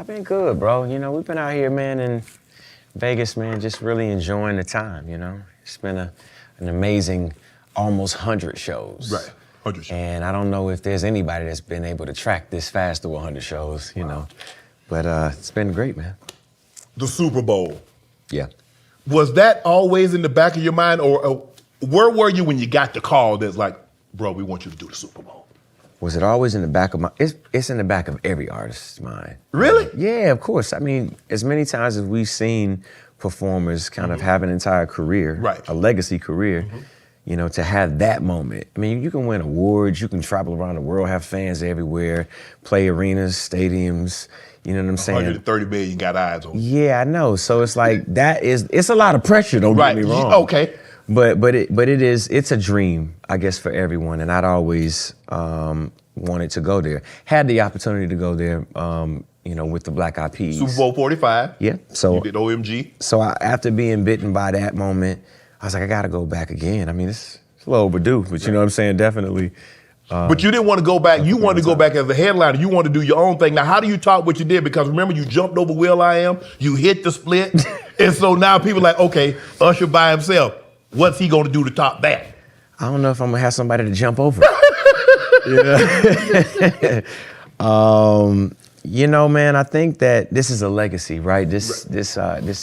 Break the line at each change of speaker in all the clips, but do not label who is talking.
I've been good, bro. You know, we've been out here, man, in Vegas, man, just really enjoying the time, you know? It's been an amazing almost 100 shows.
Right, 100 shows.
And I don't know if there's anybody that's been able to track this fast to 100 shows, you know? But it's been great, man.
The Super Bowl.
Yeah.
Was that always in the back of your mind, or where were you when you got the call that's like, bro, we want you to do the Super Bowl?
Was it always in the back of my, it's in the back of every artist's mind.
Really?
Yeah, of course. I mean, as many times as we've seen performers kind of have an entire career,
right,
a legacy career, you know, to have that moment. I mean, you can win awards, you can travel around the world, have fans everywhere, play arenas, stadiums, you know what I'm saying?
130 million got eyes on you.
Yeah, I know. So it's like, it's a lot of pressure, don't get me wrong.
Okay.
But it's a dream, I guess, for everyone, and I'd always wanted to go there. Had the opportunity to go there, you know, with the Black Eyed Peas.
Super Bowl 45.
Yeah. So
you did OMG.
So after being bitten by that moment, I was like, I gotta go back again. I mean, it's a little overdue, but you know what I'm saying? Definitely.
But you didn't want to go back. You wanted to go back as a headliner. You wanted to do your own thing. Now, how do you talk what you did? Because remember, you jumped over will.i.am, you hit the split, and so now people are like, okay, Usher by himself. What's he gonna do to top that?
I don't know if I'm gonna have somebody to jump over. You know, man, I think that this is a legacy, right? This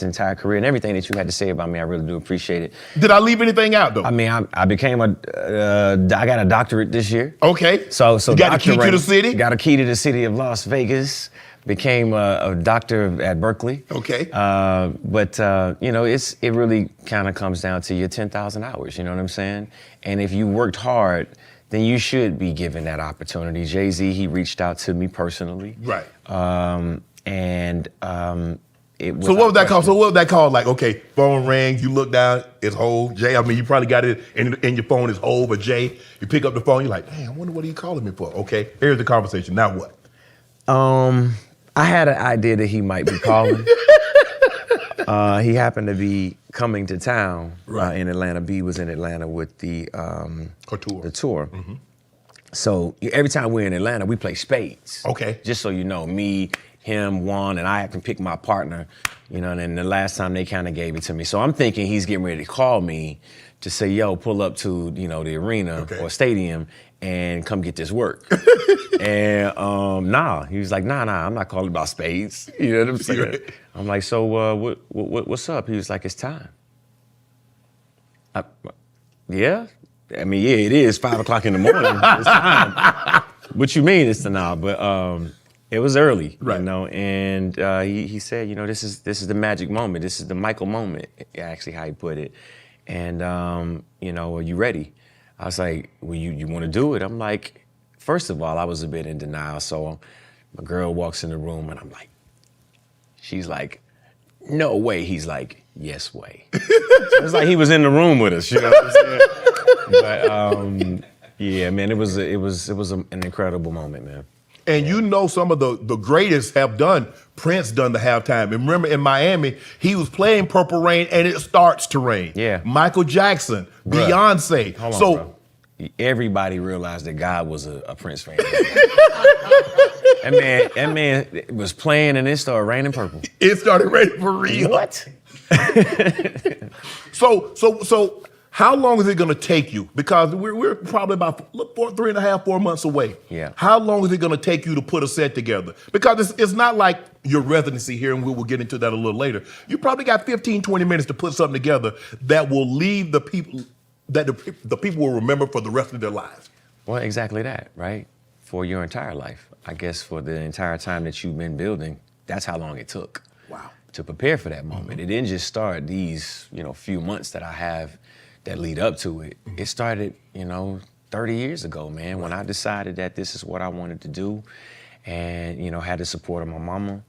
entire career and everything that you had to say about me, I really do appreciate it.
Did I leave anything out though?
I mean, I became I got a doctorate this year.
Okay.
So
you got a key to the city?
Got a key to the city of Las Vegas. Became a doctor at Berkeley.
Okay.
But you know, it really kind of comes down to your 10,000 hours, you know what I'm saying? And if you worked hard, then you should be given that opportunity. Jay-Z, he reached out to me personally.
Right.
It was.
So what was that called? So what was that called? Like, okay, phone rings, you look down, it's Hov, Jay. I mean, you probably got it in your phone, it's Hov or Jay. You pick up the phone, you're like, damn, I wonder what he calling me for. Okay, here's the conversation. Now what?
I had an idea that he might be calling. He happened to be coming to town in Atlanta. B was in Atlanta with the tour.
Mm-hmm.
So every time we're in Atlanta, we play spades.
Okay.
Just so you know, me, him, Juan, and I can pick my partner, you know, and then the last time they kind of gave it to me. So I'm thinking he's getting ready to call me to say, yo, pull up to, you know, the arena or stadium and come get this work. And nah, he was like, nah, I'm not calling about spades. You know what I'm saying? I'm like, so what's up? He was like, it's time. Yeah? I mean, yeah, it is 5 o'clock in the morning. It's time. What you mean it's now? But it was early, you know, and he said, you know, this is the magic moment. This is the Michael moment, actually how he put it. And, you know, are you ready? I was like, well, you want to do it? I'm like, first of all, I was a bit in denial. So my girl walks in the room and I'm like, she's like, no way. He's like, yes way. So it's like he was in the room with us, you know what I'm saying? But yeah, man, it was an incredible moment, man.
And you know some of the greatest have done. Prince done the halftime. And remember in Miami, he was playing Purple Rain and it starts to rain.
Yeah.
Michael Jackson, Beyonce.
Hold on,
so
bro. Everybody realized that God was a Prince fan. That man was playing and it started raining purple.
It started raining for real.
What?
So how long is it going to take you? Because we're probably about 3.5, 4 months away.
Yeah.
How long is it going to take you to put a set together? Because it's not like your residency here, and we will get into that a little later. You probably got 15, 20 minutes to put something together that will leave the people, that the people will remember for the rest of their lives.
Well, exactly that, right? For your entire life. I guess for the entire time that you've been building, that's how long it took.
Wow. To
prepare for that moment. It didn't just start these, you know, few months that I have that lead up to it. It started, you know, 30 years ago, man, when I decided that this is what I wanted to do and, you know, had the support of my mama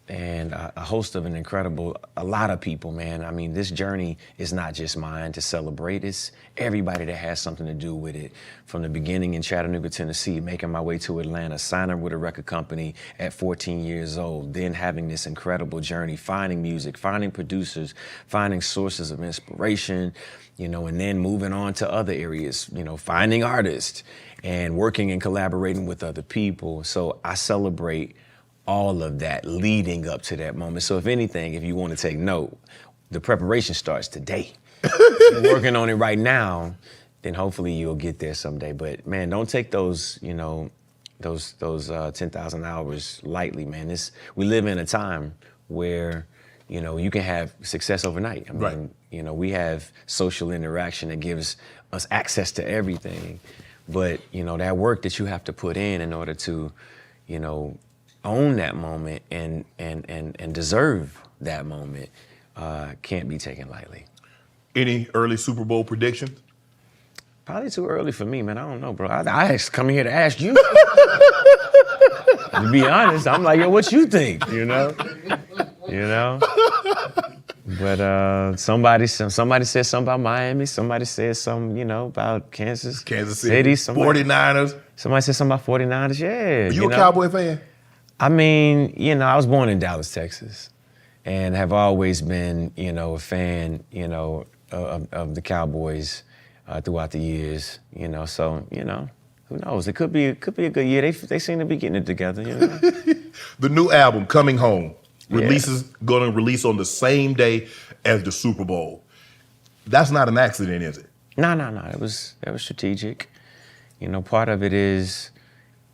and a host of a lot of people, man. I mean, this journey is not just mine to celebrate. It's everybody that has something to do with it. From the beginning in Chattanooga, Tennessee, making my way to Atlanta, signing with a record company at 14 years old, then having this incredible journey, finding music, finding producers, finding sources of inspiration, you know, and then moving on to other areas, you know, finding artists and working and collaborating with other people. So I celebrate all of that leading up to that moment. So if anything, if you want to take note, the preparation starts today. If you're working on it right now, then hopefully you'll get there someday. But man, don't take those, you know, those 10,000 hours lightly, man. We live in a time where, you know, you can have success overnight. I mean,
right.
you know, we have social interaction that gives us access to everything. But, you know, that work that you have to put in order to, you know, own that moment and deserve that moment can't be taken lightly.
Any early Super Bowl predictions?
Probably too early for me, man. I don't know, bro. I coming here to ask you. To be honest, I'm like, yo, what you think? You know? But somebody said something about Miami. Somebody said something, you know, about Kansas City.
49ers.
Somebody said something about 49ers. Yeah.
Are you a Cowboy fan?
I mean, you know, I was born in Dallas, Texas, and have always been, you know, a fan, you know, of the Cowboys throughout the years. You know, so you know, who knows? It could be a good year. They seem to be getting it together. You know.
The new album, Coming Home, going to release on the same day as the Super Bowl. That's not an accident, is it?
No. That was strategic. You know, part of it is,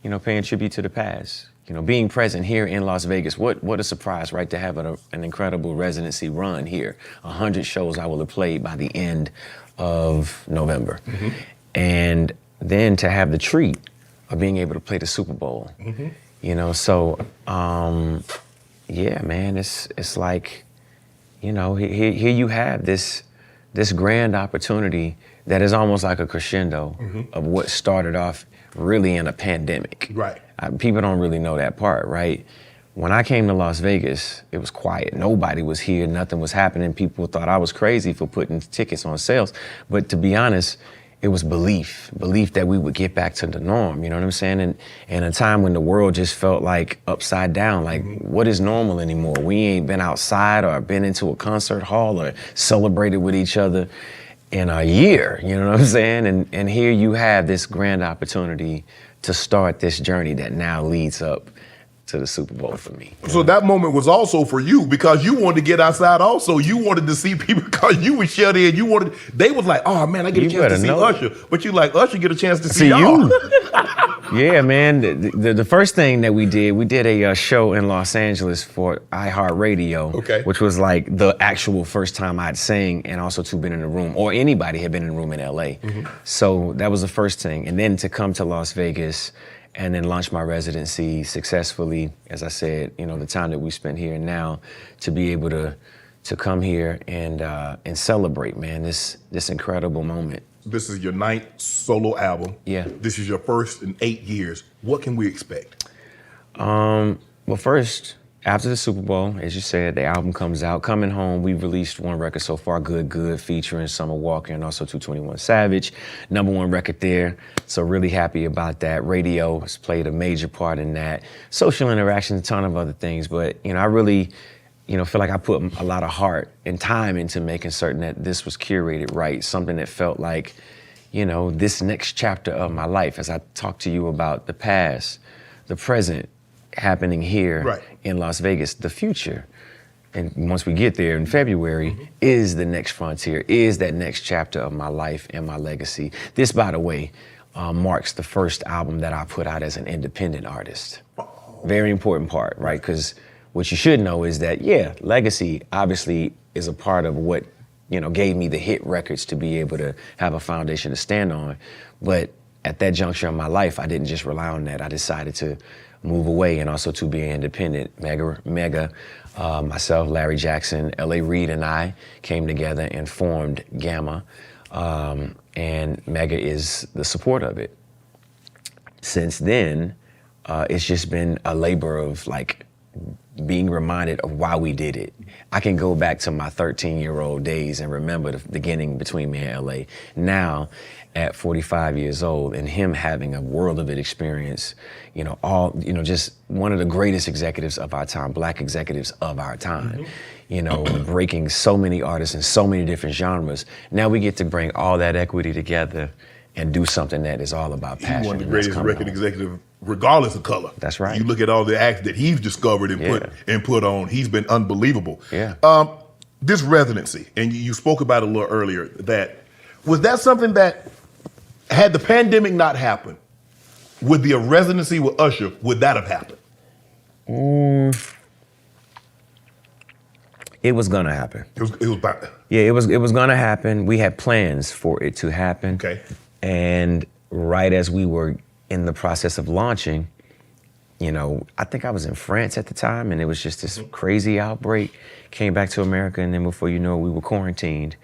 you know, paying tribute to the past. You know, being present here in Las Vegas, what a surprise, right, to have an incredible residency run here. 100 shows I will have played by the end of November. Mm-hmm. And then to have the treat of being able to play the Super Bowl. Mm-hmm. You know, so, yeah, man, it's like, you know, here you have this grand opportunity that is almost like a crescendo of what started off really in a pandemic.
Right.
People don't really know that part, right? When I came to Las Vegas, it was quiet. Nobody was here, nothing was happening. People thought I was crazy for putting tickets on sales. But to be honest, it was belief that we would get back to the norm, you know what I'm saying? And in a time when the world just felt like upside down, like what is normal anymore? We ain't been outside or been into a concert hall or celebrated with each other in a year, you know what I'm saying? And here you have this grand opportunity to start this journey that now leads up to the Super Bowl for me.
So that moment was also for you because you wanted to get outside also. You wanted to see people because you were shut in. They was like, oh man, I get a chance to see Usher. But you like, Usher get a chance to see y'all.
Yeah, man. The first thing that we did a show in Los Angeles for iHeartRadio, which was like the actual first time I'd sang and also to been in the room, or anybody had been in the room in LA. So that was the first thing. And then to come to Las Vegas and then launch my residency successfully, as I said, you know, the time that we spent here and now, to be able to come here and celebrate, man, this incredible moment.
This is your 9th solo album.
Yeah.
This is your first in 8 years. What can we expect?
Well, first, after the Super Bowl, as you said, the album comes out. Coming Home, we've released one record so far, Good, featuring Summer Walker and also 221 Savage. #1 record there, so really happy about that. Radio has played a major part in that. Social interaction, a ton of other things, but, you know, I really, you know, feel like I put a lot of heart and time into making certain that this was curated right, something that felt like, you know, this next chapter of my life, as I talked to you about the past, the present, happening here in Las Vegas, the future. And once we get there in February, is the next frontier, is that next chapter of my life and my legacy. This, by the way, marks the first album that I put out as an independent artist. Very important part, right? Because what you should know is that, yeah, legacy obviously is a part of what, you know, gave me the hit records to be able to have a foundation to stand on. But at that juncture in my life, I didn't just rely on that. I decided to move away and also to be independent. Mega, myself, Larry Jackson, L.A. Reid, and I came together and formed Gamma, and Mega is the support of it. Since then, it's just been a labor of like being reminded of why we did it. I can go back to my 13-year-old days and remember the beginning between me and L.A. Now, at 45 years old, and him having a world of it experience, you know, just one of the greatest executives of our time, Black executives of our time, you know, breaking so many artists in so many different genres. Now we get to bring all that equity together and do something that is all about passion.
One of the greatest record executives regardless of color.
That's right.
You look at all the acts that he's discovered and put on. He's been unbelievable.
Yeah.
This residency, and you spoke about it a little earlier. Was that something that, had the pandemic not happened, would be a residency with Usher? Would that have happened?
It was gonna happen.
It was about.
Yeah, it was gonna happen. We had plans for it to happen.
Okay.
And right as we were in the process of launching, I think I was in France at the time, and it was just this crazy outbreak. Came back to America, and then before you know it, we were quarantined.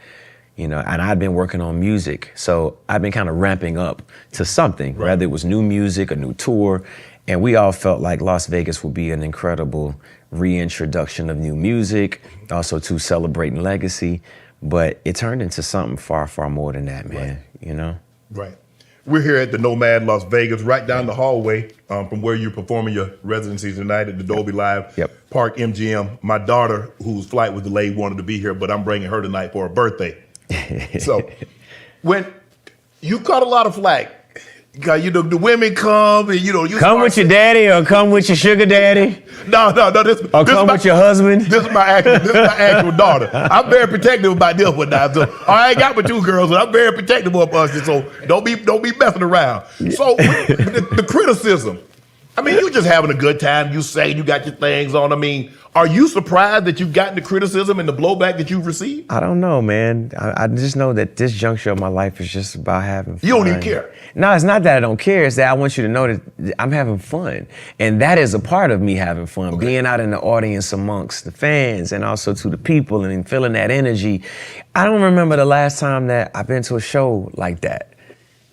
And I'd been working on music, so I've been kind of ramping up to something,
right.
whether it was new music, a new tour, and we all felt like Las Vegas would be an incredible reintroduction of new music, also to celebrating legacy, but it turned into something far, far more than that, man,
Right. We're here at the Nomad Las Vegas, right down the hallway from where you're performing your residency tonight at the Dolby Live Park MGM. My daughter, whose flight was delayed, wanted to be here, but I'm bringing her tonight for her birthday. So when you caught a lot of flack, the women come and you
come with your daddy or come with your sugar daddy.
No.
Come with your husband.
This is my actual daughter. I'm very protective about this one now. So I ain't got my two girls, and I'm very protective of us. So don't be messing around. So the criticism. I mean, you just having a good time. You say you got your things on. I mean, are you surprised that you've gotten the criticism and the blowback that you've received?
I don't know, man. I just know that this juncture of my life is just about having fun.
You don't even care.
No, it's not that I don't care. It's that I want you to know that I'm having fun. And that is a part of me having fun, being out in the audience amongst the fans and also to the people and feeling that energy. I don't remember the last time that I've been to a show like that.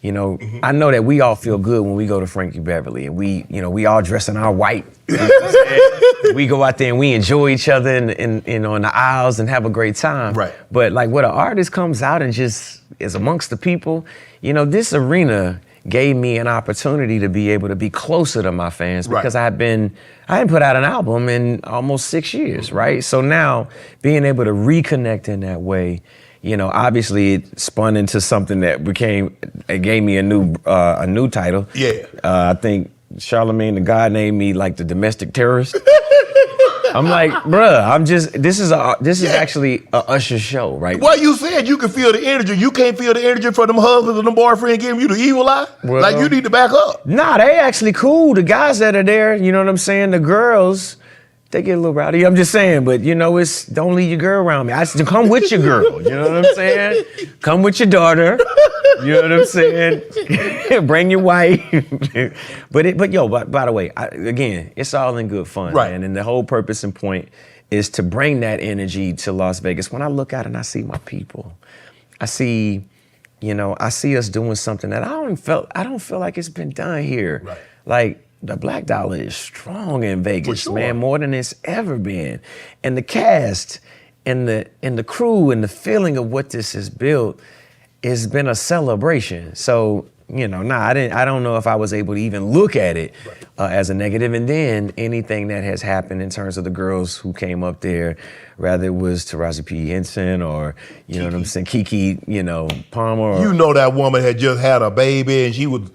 I know that we all feel good when we go to Frankie Beverly and we all dress in our white. We go out there and we enjoy each other in on the aisles and have a great time.
Right.
But like when an artist comes out and just is amongst the people, this arena gave me an opportunity to be able to be closer to my fans because I hadn't put out an album in almost 6 years, right? So now being able to reconnect in that way, obviously it spun into something that it gave me a new title.
Yeah.
I think Charlemagne the God named me like the domestic terrorist. I'm like, bruh, this is actually a Usher show, right?
Well, you said you can feel the energy. You can't feel the energy from them husbands and them boyfriend giving you the evil eye?
Well,
like you need to back up.
Nah, they actually cool. The guys that are there, you know what I'm saying? The girls, they get a little rowdy. I'm just saying, but it's don't leave your girl around me. I said, come with your girl. You know what I'm saying? Come with your daughter. You know what I'm saying? Bring your wife. But by the way, again, it's all in good fun,
right?
Man. And the whole purpose and point is to bring that energy to Las Vegas. When I look out and I see my people, I see us doing something that I don't feel like it's been done here.
Right.
Like, the Black Dollar is strong in Vegas,
sure.
man, more than it's ever been. And the cast and the crew and the feeling of what this has built has been a celebration. So, I don't know if I was able to even look at it as a negative. And then anything that has happened in terms of the girls who came up there, rather it was Taraji P. Henson or, you know what I'm saying, Kiki, Palmer.
That woman had just had a baby and she was...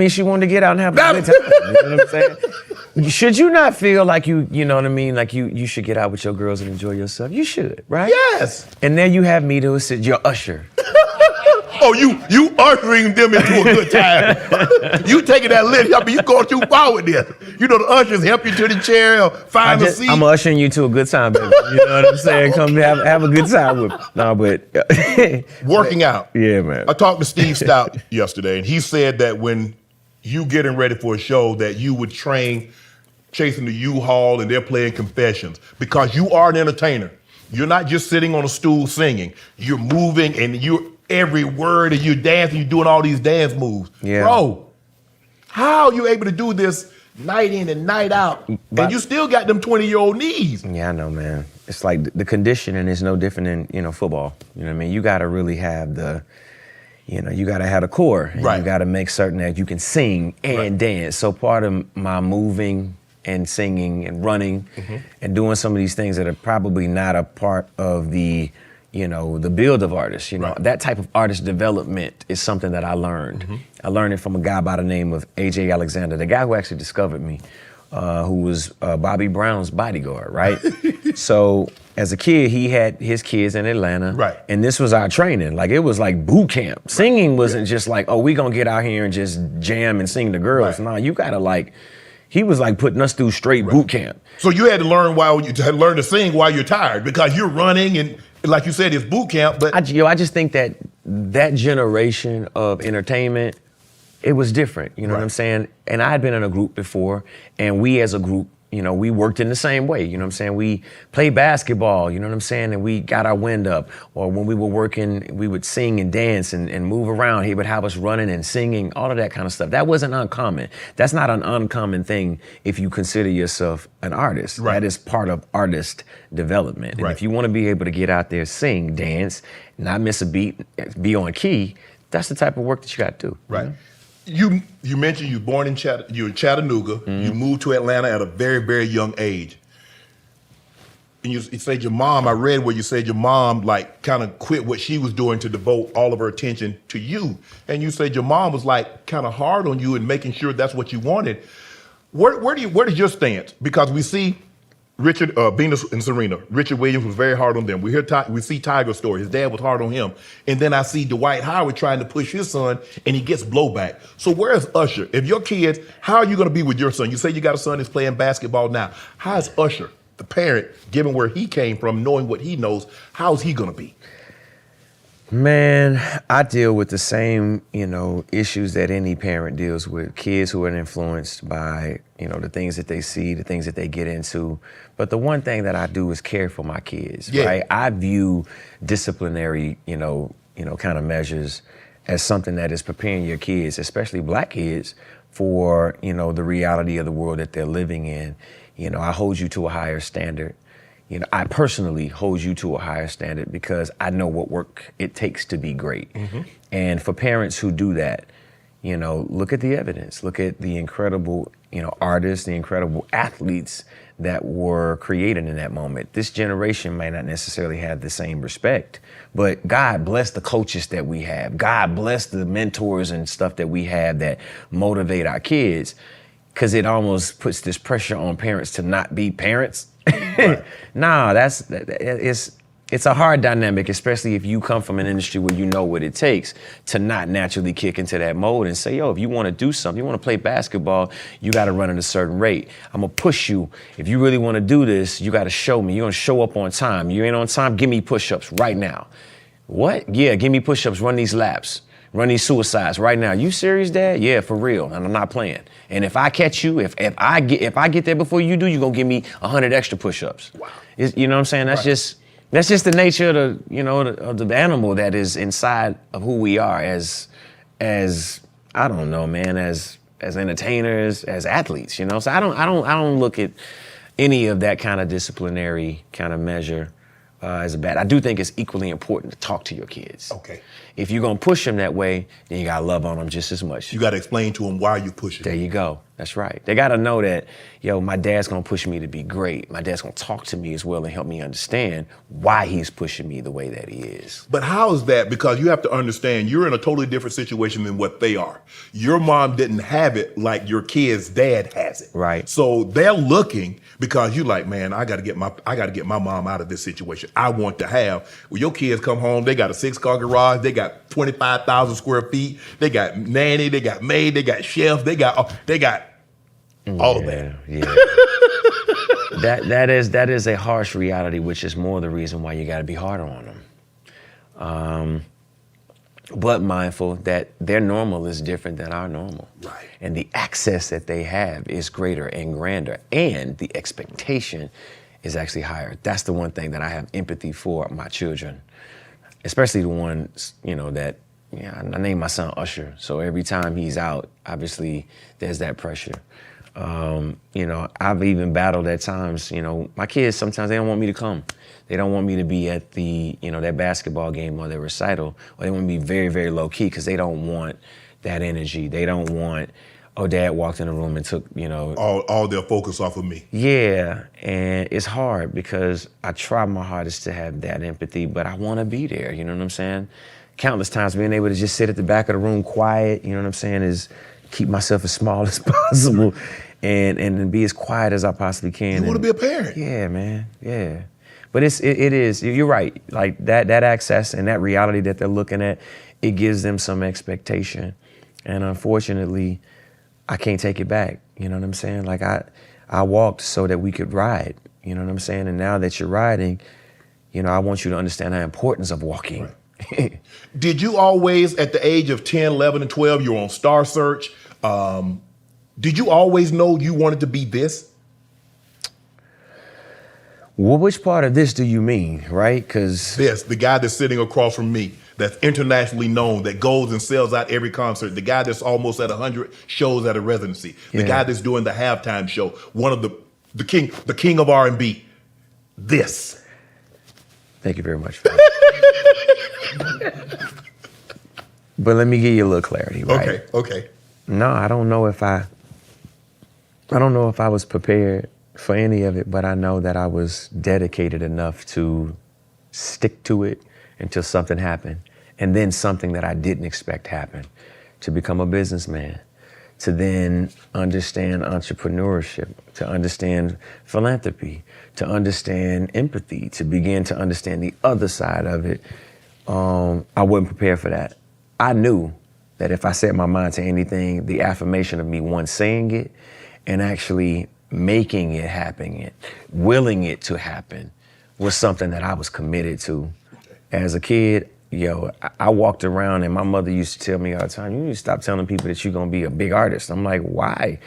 she wanted to get out and have a good time. You know what I'm saying? Should you not feel like you know what I mean? Like you should get out with your girls and enjoy yourself? You should, right?
Yes.
And then you have me to assist your Usher.
Oh, you ushering them into a good time. You taking that lift, you going too far with this. The ushers help you to the chair or find a seat.
I'm ushering you to a good time, baby. You know what I'm saying? Come have a good time with me. No, but
working out.
Yeah, man.
I talked to Steve Stout yesterday, and he said that when you getting ready for a show, that you would train chasing the U-Haul and they're playing Confessions because you are an entertainer. You're not just sitting on a stool singing. You're moving and you're every word and you're dancing, you're doing all these dance moves.
Yeah.
Bro, how are you able to do this night in and night out? And you still got them 20-year-old knees.
Yeah, I know, man. It's like the conditioning is no different than, football. You know what I mean? You got to really have you got to have the core. And
right.
You got to make certain that you can sing and dance. So part of my moving and singing and running and doing some of these things that are probably not a part of the, you know, the build of artists, you know,
Right.
that type of artist development is something that I learned. I learned it from a guy by the name of A.J. Alexander, the guy who actually discovered me, who was Bobby Brown's bodyguard, right? So as a kid, he had his kids in Atlanta.
Right.
And this was our training. Like, it was like boot camp. Singing wasn't just like, oh, we gonna get out here and just jam and sing the girls.
Right.
Nah, you gotta like, he was like putting us through straight boot camp.
So you had to learn to sing while you're tired because you're running and like you said, it's boot camp. But
I just think that that generation of entertainment, it was different. You know what I'm saying? And I had been in a group before, and we as a group, you know, we worked in the same way. You know what I'm saying? We played basketball, you know what I'm saying? And we got our wind up. Or when we were working, we would sing and dance and move around. He would have us running and singing, all of that kind of stuff. That wasn't uncommon. That's not an uncommon thing if you consider yourself an artist.
Right.
That is part of artist development. And
Right.
if you want to be able to get out there, sing, dance, not miss a beat, be on key, that's the type of work that you got to do.
right. You mentioned you were born in Chattanooga. You moved to Atlanta at a very, very young age. And you said your mom, I read where you said your mom like kind of quit what she was doing to devote all of her attention to you. And you said your mom was like kind of hard on you and making sure that's what you wanted. Where does your stance? Because we see Richard, Venus and Serena. Richard Williams was very hard on them. We see Tiger's story. His dad was hard on him. And then I see Dwight Howard trying to push his son, and he gets blowback. So where's Usher? If your kids, how are you going to be with your son? You say you got a son that's playing basketball now. How is Usher, the parent, given where he came from, knowing what he knows, how's he going to be?
Man, I deal with the same, you know, issues that any parent deals with. Kids who are influenced by, you know, the things that they see, the things that they get into. But the one thing that I do is care for my kids, right? I view disciplinary, you know, kind of measures as something that is preparing your kids, especially black kids, for, you know, the reality of the world that they're living in. You know, I hold you to a higher standard. You know, I personally hold you to a higher standard because I know what work it takes to be great. And for parents who do that, you know, look at the evidence. Look at the incredible, you know, artists, the incredible athletes that were created in that moment. This generation may not necessarily have the same respect, but God bless the coaches that we have. God bless the mentors and stuff that we have that motivate our kids, because it almost puts this pressure on parents to not be parents.
Right.
Nah, it's a hard dynamic, especially if you come from an industry where you know what it takes to not naturally kick into that mode and say, yo, if you want to do something, you want to play basketball, you got to run at a certain rate. I'm going to push you. If you really want to do this, you got to show me. You're going to show up on time. You ain't on time, give me push-ups right now. What? Yeah, give me push-ups, run these laps. Run these suicides right now. You serious, Dad? Yeah, for real, and I'm not playing. And if I catch you, if I get there before you do, you're gonna give me 100 extra push-ups.
Wow.
You know what I'm saying? That's just the nature of the, you know, of the animal that is inside of who we are as I don't know, man, as entertainers, as athletes. You know, so I don't look at any of that kind of disciplinary kind of measure as a bad. I do think it's equally important to talk to your kids.
Okay.
If you're gonna push them that way, then you gotta love on them just as much.
You got to explain to them why you pushing.
There you go. That's right. They gotta know that, yo, my dad's gonna push me to be great. My dad's gonna talk to me as well and help me understand why he's pushing me the way that he is.
But how is that? Because you have to understand you're in a totally different situation than what they are. Your mom didn't have it like your kid's dad has it.
Right.
So they're looking because you like, man, I gotta get my mom out of this situation. I want to have. Well, your kids come home, they got a 6-car garage, they got 25,000 square feet, they got nanny, they got maid, they got chef, they got all of that.
Yeah. that is a harsh reality, which is more the reason why you got to be harder on them. But mindful that their normal is different than our normal.
Right.
And the access that they have is greater and grander, and the expectation is actually higher. That's the one thing that I have empathy for my children, especially the ones, you know, that, I named my son Usher. So every time he's out, obviously there's that pressure. You know, I've even battled at times, you know, my kids, sometimes they don't want me to come. They don't want me to be at the, you know, that basketball game or their recital, or they want me to be very, very low key because they don't want that energy. They don't want oh, dad walked in the room and took, you know.
All their focus off of me.
Yeah, and it's hard because I try my hardest to have that empathy, but I want to be there, you know what I'm saying? Countless times being able to just sit at the back of the room quiet, you know what I'm saying, is keep myself as small as possible and be as quiet as I possibly can.
You want to be a parent.
Yeah, man, yeah. But it is, you're right, like that access and that reality that they're looking at, it gives them some expectation. And unfortunately, I can't take it back, you know what I'm saying? Like I walked so that we could ride, you know what I'm saying? And now that you're riding, you know, I want you to understand the importance of walking.
Right. Did you always, at the age of 10, 11, and 12, you were on Star Search, did you always know you wanted to be this?
Well, which part of this do you mean, right? Because
this, the guy that's sitting across from me, that's internationally known, that goes and sells out every concert, the guy that's almost at 100 shows at a residency, the guy that's doing the halftime show, one of the king of R&B. This.
Thank you very much for that. But let me give you a little clarity, right?
Okay.
No, I don't know if I was prepared for any of it, but I know that I was dedicated enough to stick to it until something happened. And then something that I didn't expect happened, to become a businessman, to then understand entrepreneurship, to understand philanthropy, to understand empathy, to begin to understand the other side of it. I wasn't prepared for that. I knew that if I set my mind to anything, the affirmation of me once saying it and actually making it happen, willing it to happen, was something that I was committed to. As a kid, I walked around and my mother used to tell me all the time, you need to stop telling people that you're gonna be a big artist. I'm like, why?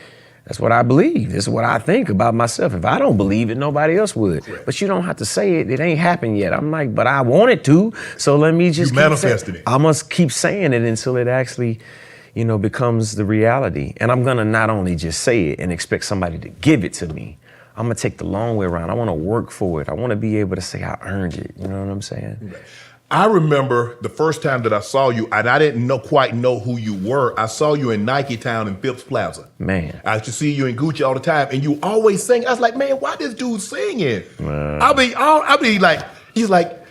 That's what I believe. This is what I think about myself. If I don't believe it, nobody else would. Right. But you don't have to say it. It ain't happened yet. I'm like, but I want it to. So let me just
manifested it.
I must keep saying it until it actually, becomes the reality. And I'm gonna not only just say it and expect somebody to give it to me. I'm gonna take the long way around. I wanna work for it. I wanna be able to say I earned it. You know what I'm saying?
Right. I remember the first time that I saw you, and I didn't quite know who you were. I saw you in Nike Town in Phipps Plaza.
Man.
I used to see you in Gucci all the time, and you always sing. I was like, man, why this dude singing? I'll be like, he's like,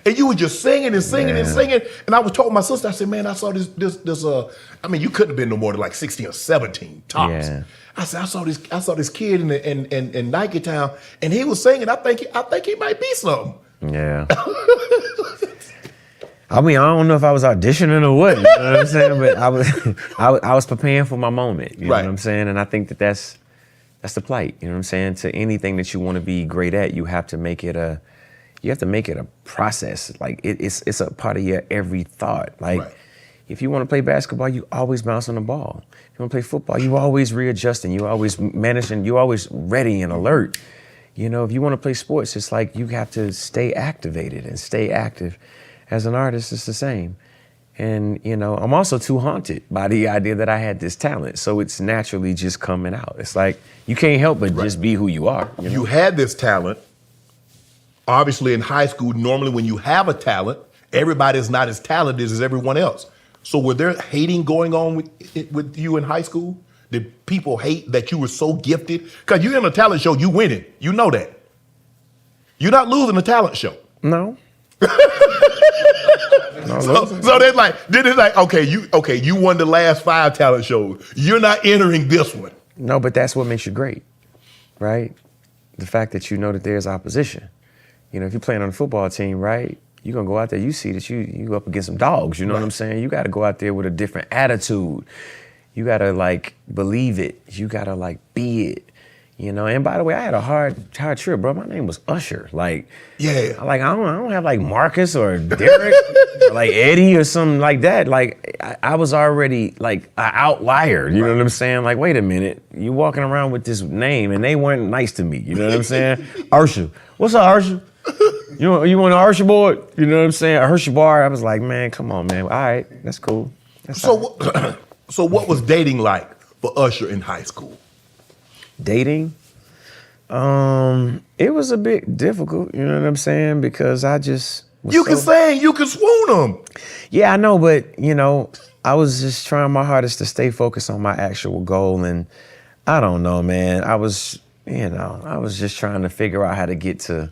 and you were just singing and singing and singing. And I was told my sister, I said, man, I saw this, you couldn't have been no more than like 16 or 17 tops. Yeah. I said, I saw this kid in Nike Town, and he was singing. I think he might be something.
Yeah. I don't know if I was auditioning or what, you know what I'm saying? But I was preparing for my moment, you know what I'm saying? And I think that's the plight, you know what I'm saying? To anything that you want to be great at, you have to make it a process. Like it's a part of your every thought. Like if you want to play basketball, you always bounce on the ball. If you want to play football, you always readjusting, you always managing, you always ready and alert. If you want to play sports, it's like you have to stay activated and stay active. As an artist, it's the same. And, I'm also too haunted by the idea that I had this talent. So it's naturally just coming out. It's like you can't help but just be who you are.
You had this talent. Obviously, in high school, normally when you have a talent, everybody is not as talented as everyone else. So were there hating going on with you in high school? Did people hate that you were so gifted? Because you're in a talent show, you winning. You know that. You're not losing a talent show.
No.
So they're like, you won the last 5 talent shows. You're not entering this one.
No, but that's what makes you great, right? The fact that you know that there's opposition. If you're playing on a football team, right? You're gonna go out there, you see that you go up against some dogs, you know what I'm saying? You gotta go out there with a different attitude. You gotta believe it. You gotta be it. And by the way, I had a hard trip, bro. My name was Usher. I don't have Marcus or Derek or Eddie or something like that. I was already an outlier. You know what I'm saying? Wait a minute, you walking around with this name and they weren't nice to me. You know what I'm saying? Usher. What's up, Usher? You want an Usher board? You know what I'm saying? A Hershey bar. I was like, man, come on, man. All right, that's cool.
So what was dating like for Usher in high school?
Dating? It was a bit difficult, you know what I'm saying? Because I
You can sing, you can swoon them.
Yeah, I know, but you know, I was just trying my hardest to stay focused on my actual goal, and I don't know, man. I was just trying to figure out how to get to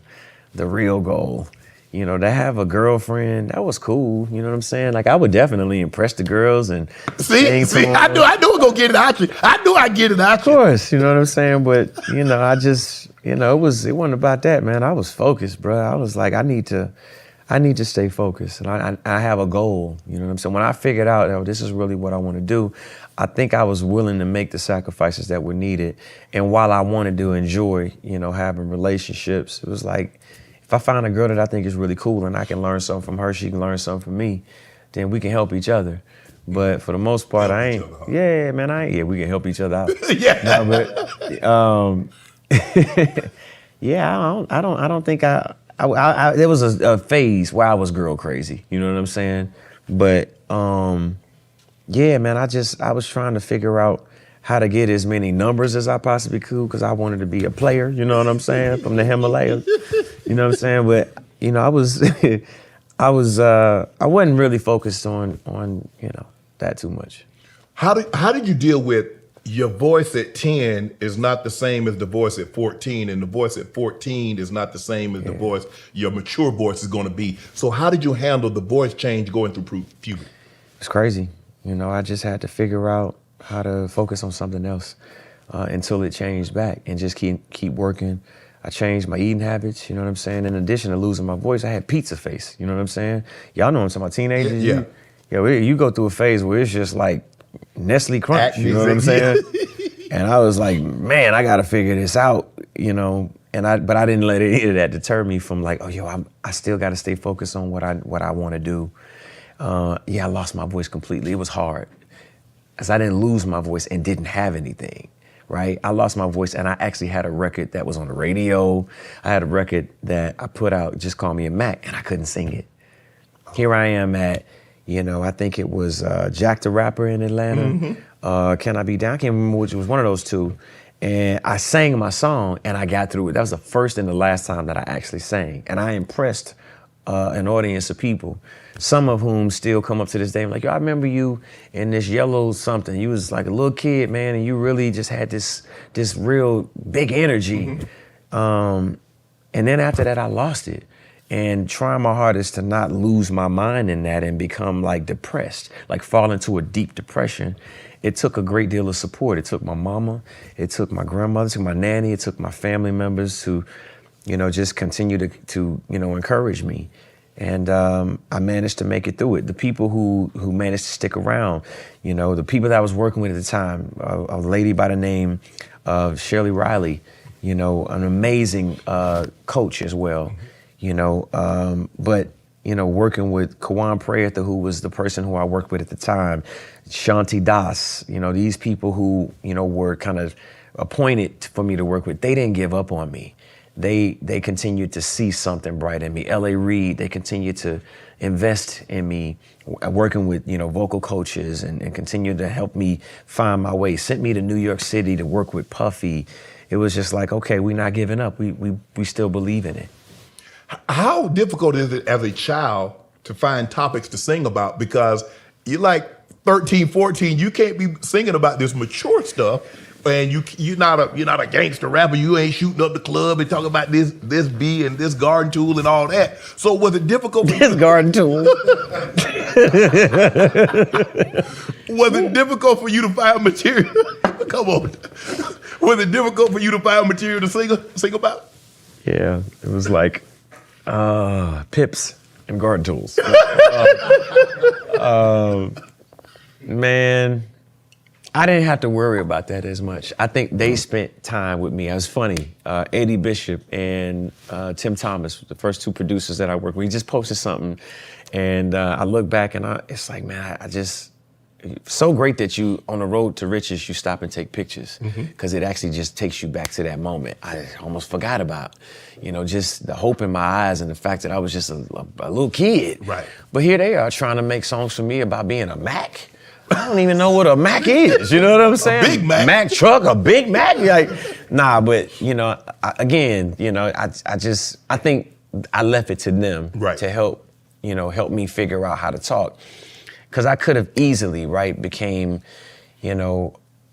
the real goal. You know, to have a girlfriend, that was cool. You know what I'm saying? Like, I would definitely impress the girls and
see, I knew I was gonna get it out you. I knew I'd get it out you.
Of course, you know what I'm saying? But, you know, I just, you know, it wasn't about that, man. I was focused, bro. I was like, I need to stay focused, and I have a goal. You know what I'm saying? When I figured out, oh, this is really what I want to do, I think I was willing to make the sacrifices that were needed. And while I wanted to enjoy, you know, having relationships, it was like, if I find a girl that I think is really cool and I can learn something from her, she can learn something from me, then we can help each other. But for the most part, I ain't. Yeah, man, we can help each other out.
Yeah.
No, but yeah, I don't think there was a phase where I was girl crazy. You know what I'm saying? But yeah, man, I was trying to figure out how to get as many numbers as I possibly could, because I wanted to be a player, you know what I'm saying, from the Himalayas. You know what I'm saying? But, you know, I wasn't really focused on, you know, that too much.
How did you deal with your voice at 10 is not the same as the voice at 14, and the voice at 14 is not the same as the voice your mature voice is going to be. So how did you handle the voice change going through puberty?
It's crazy. You know, I just had to figure out how to focus on something else until it changed back, and just keep working. I changed my eating habits, you know what I'm saying? In addition to losing my voice, I had pizza face, you know what I'm saying? Y'all know what I'm talking about, teenagers?
Yeah.
You go through a phase where it's just like Nestle Crunch, you know what I'm saying? And I was like, man, I gotta figure this out, you know? But I didn't let any of that deter me from like, oh, yo, I still gotta stay focused on what I wanna do. Yeah, I lost my voice completely. It was hard, because I didn't lose my voice and didn't have anything, right? I lost my voice, and I actually had a record that was on the radio. I had a record that I put out, Just Call Me a Mac, and I couldn't sing it. Here I am at, you know, I think it was Jack the Rapper in Atlanta. Can I Be Down? I can't remember which, it was one of those two. And I sang my song, and I got through it. That was the first and the last time that I actually sang. And I impressed an audience of people, some of whom still come up to this day and like, yo, I remember you in this yellow something. You was like a little kid, man, and you really just had this real big energy. And then after that, I lost it. And trying my hardest to not lose my mind in that and become like depressed, like fall into a deep depression. It took a great deal of support. It took my mama, it took my grandmother, it took my nanny, it took my family members to, you know, just continue to you know, encourage me. And I managed to make it through it. The people who managed to stick around, you know, the people that I was working with at the time, a lady by the name of Shirley Riley, you know, an amazing coach as well, you know, but, you know, working with Kawan Prayatha, who was the person who I worked with at the time, Shanti Das, you know, these people who, you know, were kind of appointed for me to work with, they didn't give up on me. They continued to see something bright in me. L.A. Reid, they continued to invest in me, working with, you know, vocal coaches and continued to help me find my way. Sent me to New York City to work with Puffy. It was just like, okay, we're not giving up. We still believe in it.
How difficult is it as a child to find topics to sing about? Because you're like 13, 14, you can't be singing about this mature stuff. And you're not a gangster rapper. You ain't shooting up the club and talking about this B and this garden tool and all that. So was it difficult for
this garden tool?
Was it difficult for you to find material? Come on. Was it difficult for you to find material to sing about?
Yeah, it was like pips and garden tools. Man, I didn't have to worry about that as much. I think they spent time with me. It was funny. Eddie Bishop and Tim Thomas, the first two producers that I worked with, we just posted something, and I look back and it's like, man, so great that you, on the road to riches, you stop and take pictures, because it actually just takes you back to that moment. I almost forgot about, you know, just the hope in my eyes and the fact that I was just a little kid.
Right.
But here they are trying to make songs for me about being a Mac. I don't even know what a Mac is, you know what I'm saying?
A Big Mac.
Mac truck, a Big Mac? Like, nah, but, you know, again, you know, I think I left it to them
Right.
to help, help me figure out how to talk. Because I could have easily, became,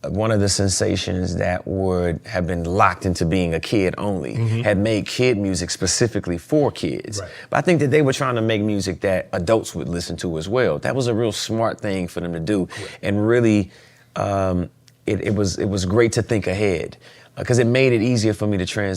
one of the sensations that would have been locked into being a kid only, had made kid music specifically for kids.
Right.
But I think that they were trying to make music that adults would listen to as well. That was a real smart thing for them to do. And really, it was great to think ahead, because it made it easier for me to transition